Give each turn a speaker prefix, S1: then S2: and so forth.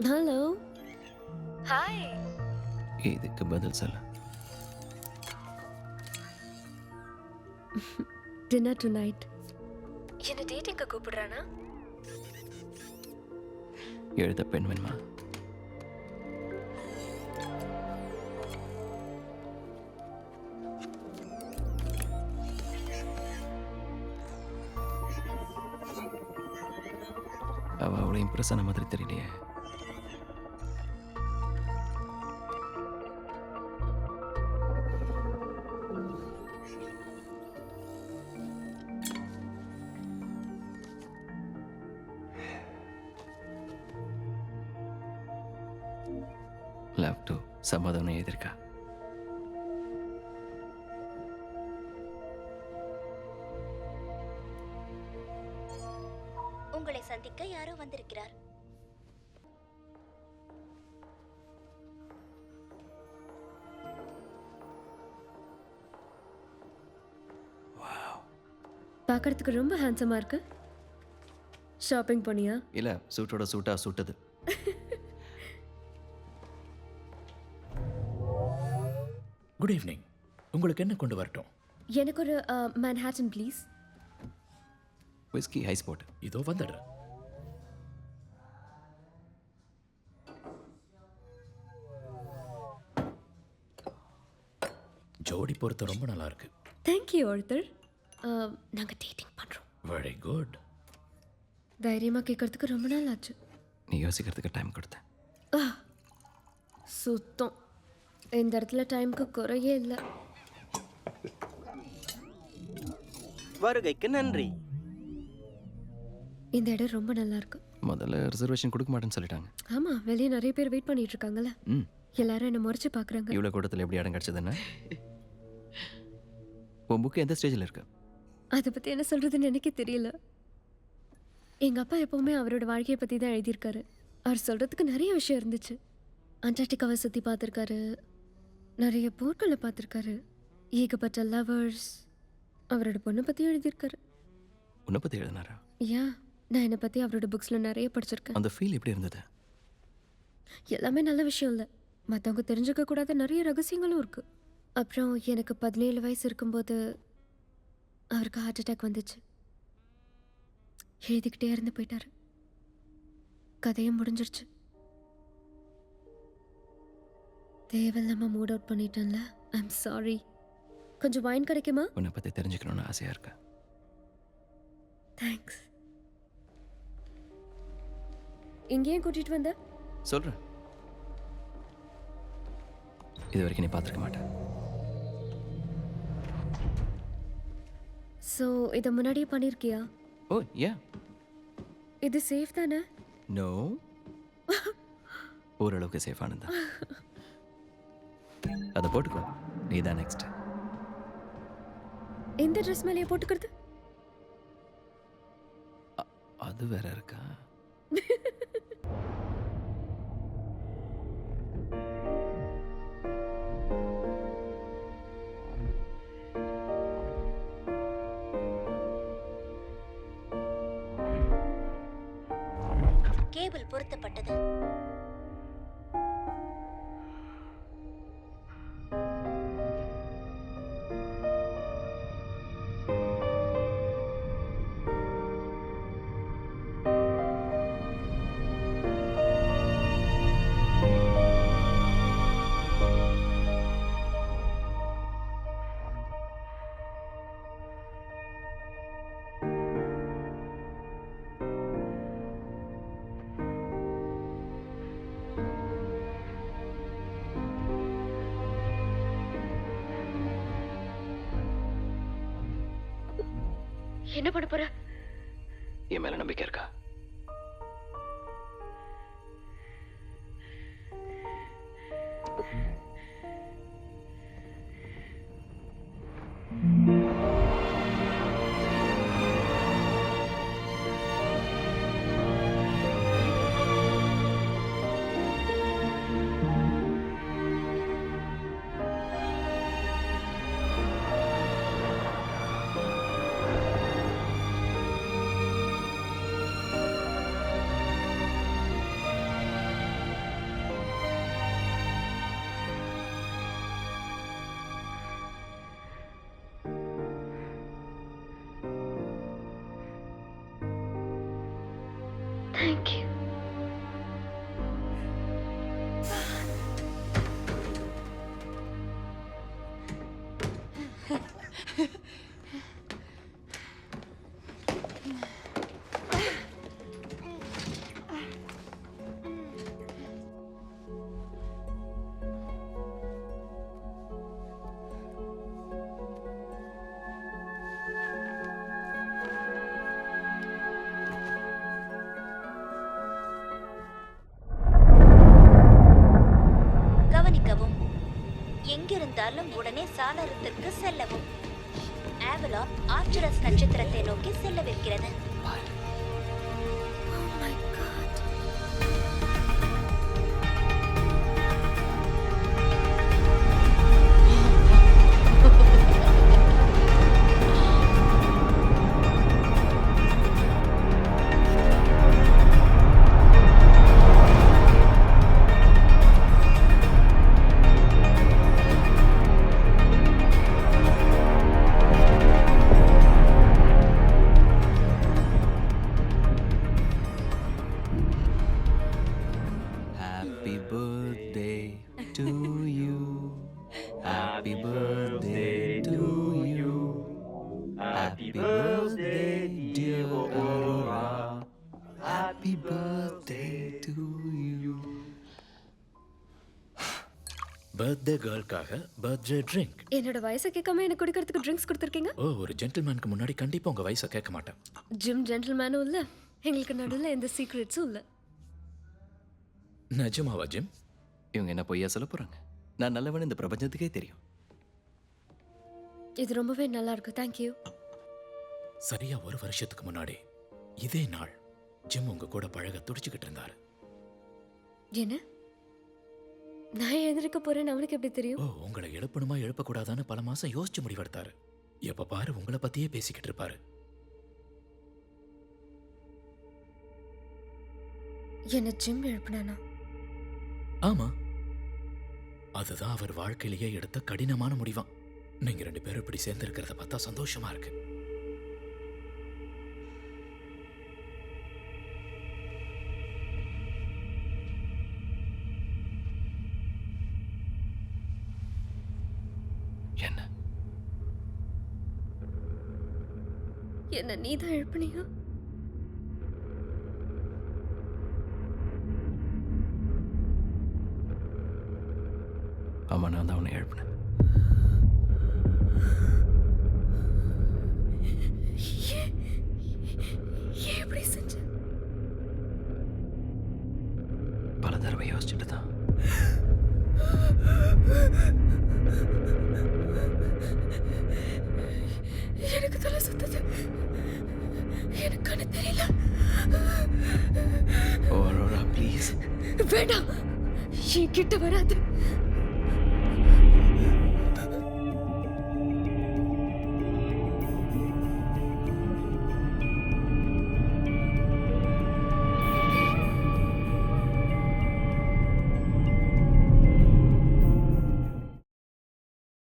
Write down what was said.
S1: Hello hi.
S2: இதுக்கு பதில் சொல்ல.
S1: Dinner tonight. என்ன டேட்டிங்க்கு கூப்பிடுறானா?
S2: எழுத பெண் வேணுமா? அவ அவ்வளோ இம்ப்ரெஸ் ஆன மாதிரி தெரியலையே. லவ் டு சமாதானம் எழுதியிருக்கா.
S3: உங்களை சந்திக்க யாரோ வந்திருக்கிறார்.
S1: பார்க்கறதுக்கு ரொம்ப ஹேண்ட்ஸமா இருக்கு. ஷாப்பிங் போனியா?
S2: இல்ல, சூட்டோட சூட்டா சுட்டது.
S4: Good evening. உங்களுக்கு என்ன கொண்டு வரட்டும்?
S1: எனக்கு ஒரு மேன்ஹாட்டன் ப்ளீஸ்.
S2: விஸ்கி ஐஸ் போட்டு.
S4: இதோ வந்துடுறேன். ஜோடி பொறுத்த ரொம்ப நல்லா இருக்கு.
S1: Thank you author. நாங்கள் டேட்டிங் பண்ணுறோம்.
S4: Very good.
S1: தைரியமாக கேட்கறதுக்கு ரொம்ப நாள் ஆச்சு.
S2: நீ யோசிக்கிறதுக்கு டைம் கொடுத்தேன்.
S1: சுத்தம். இந்த இடத்துல டைமுக்கு குறையே இல்லை.
S5: வருகைக்கு நன்றி.
S1: இந்த இடம் ரொம்ப நல்லா இருக்கு.
S2: முதல்ல ரிசர்வேஷன் கொடுக்க மாட்டேன்னு சொல்லிட்டாங்க.
S1: ஆமாம், வெளியே நிறைய பேர் வெயிட் பண்ணிட்டு இருக்காங்கல்ல.
S2: ம்,
S1: எல்லாரும் என்ன முறைச்சு பார்க்குறாங்க.
S2: இவ்வளோ கூட்டத்தில் எப்படி இடம் கிடச்சதுன்னா? உன் புக்கு எந்த ஸ்டேஜில் இருக்கு?
S1: அதை பற்றி என்ன சொல்கிறதுன்னு எனக்கே தெரியல. எங்கள் அப்பா எப்போவுமே அவரோட வாழ்க்கையை பற்றி தான் எழுதியிருக்காரு. அவர் சொல்கிறதுக்கு நிறைய விஷயம் இருந்துச்சு. அண்டார்டிகாவை சுற்றி பார்த்துருக்காரு, நிறைய போர்க்களை பார்த்துருக்காரு, ஏகப்பட்ட லவர்ஸ். அவரோட பொண்ணை பற்றியும் எழுதியிருக்காரு.
S2: உன்னை பற்றி எழுதினாரா?
S1: ஏன், நான் என்னை பற்றி அவரோட புக்ஸில் நிறைய படிச்சிருக்கேன்.
S2: அந்த ஃபீல் எப்படி இருந்தது?
S1: எல்லாமே நல்ல விஷயம் இல்லை, மற்றவங்க தெரிஞ்சுக்க கூடாத நிறைய ரகசியங்களும் இருக்குது. அப்புறம் எனக்கு 17 வயசு இருக்கும்போது அவருக்கு ஹார்ட் அட்டாக் வந்துச்சு. எழுதிக்கிட்டே இருந்து போயிட்டாரு. கதையும் முடிஞ்சிருச்சு. தேவையில்லாம மூட் அவுட் பண்ணிட்டேன்ல. I'm sorry. கொஞ்சம் வைன் கிடைக்குமா?
S2: உன்னை பற்றி தெரிஞ்சுக்கணும்னு ஆசையாக இருக்கு.
S1: தேங்க்ஸ். இங்கேயும் கூட்டிகிட்டு வந்த?
S2: சொல்கிறேன். இது வரைக்கும் நீ பார்த்துருக்க மாட்டேன்.
S1: ஸோ இதை முன்னாடியே பண்ணியிருக்கியா?
S2: ஓ யா.
S1: இது சேஃப் தானே?
S2: நோ, ஓரளவுக்கு சேஃபானது. அதை போட்டுக்கோ, நீ தான் நெக்ஸ்ட்.
S1: எந்த ட்ரெஸ் மேலேயே போட்டுக்கிறது?
S2: அது வேற இருக்கா?
S3: கேபிள் பொருத்தப்பட்டது.
S1: என்ன பண்ண போற?
S2: என் மேல நம்பிக்கை இருக்கா?
S3: கவனிக்கவும், எங்கிருந்தாலும் உடனே சாளரத்திற்கு செல்லவும். ஆவலான் ஆர்ச்சரஸ் நட்சத்திரத்தை நோக்கி செல்லவிருக்கிறது.
S2: பாரு.
S1: Oh my God.
S2: Happy birthday to you. Happy birthday to you. Happy birthday, dear Aurora. Happy birthday to you.
S4: Birthday கேர்ள்காக பர்த்டே ட்ரிங்க்.
S1: என்னோட வயசை கேட்காம எனக்கு குடிக்கிறதுக்கு ட்ரிங்க்ஸ் கொடுத்துருக்கீங்க.
S4: ஓ, ஒரு ஜென்டில்மேனுக்கு முன்னாடி கண்டிப்பா உங்க வயசை கேட்க மாட்டேன்.
S1: ஜிம் ஜென்டில்மேனும் இல்லை, எங்களுக்கு நடுவில் எந்த சீக்ரெட்ஸும் இல்லை.
S4: நிஜமாவா ஜிம்?
S2: இவங்க என்ன பொய்யா சொல்ல போறாங்க? நான் நல்லவன் இந்த பிரபஞ்சத்துக்கே தெரியும்.
S1: இது ரொம்பவே நல்லா இருக்கு, தேங்க்யூ.
S4: சரியா ஒரு வருஷத்துக்கு முன்னாடி இதே நாள் ஜிம் உங்க கூட பழக துடிச்சுக்கிட்டு இருந்தாரு.
S1: என்ன? நான் எழுந்திருக்க போறேன்னு அவனுக்கு எப்படி தெரியும்?
S4: ஓ, உங்களை எழுப்பணுமா எழுப்பக்கூடாதான்னு பல மாசம் யோசிச்சு முடிவெடுத்தாரு. எப்ப பாரு உங்களை பத்தியே பேசிக்கிட்டு இருப்பாரு.
S1: என்ன ஜிம் எழுப்பினானா?
S4: ஆமா, அதுதான் அவர் வாழ்க்கையிலேயே எடுத்த கடினமான முடிவாம். நீங்க 2 பேரும் இப்படி சேர்ந்து இருக்கிறத பார்த்தா சந்தோஷமா இருக்கு.
S2: என்ன?
S1: என்ன நீதான் எழுப்பினியா?
S2: ஆமா, நான் தான் அவனை எழுப்பினேன்.
S1: ஏன் இப்படி செஞ்ச?
S2: பல தடவை யோசிச்சுட்டு தான்.
S1: எனக்கு தலை சுத்தது, எனக்கு கண்ணு தெரியல.
S2: Aurora, please.
S1: வேண்டாம், என் கிட்ட வராது.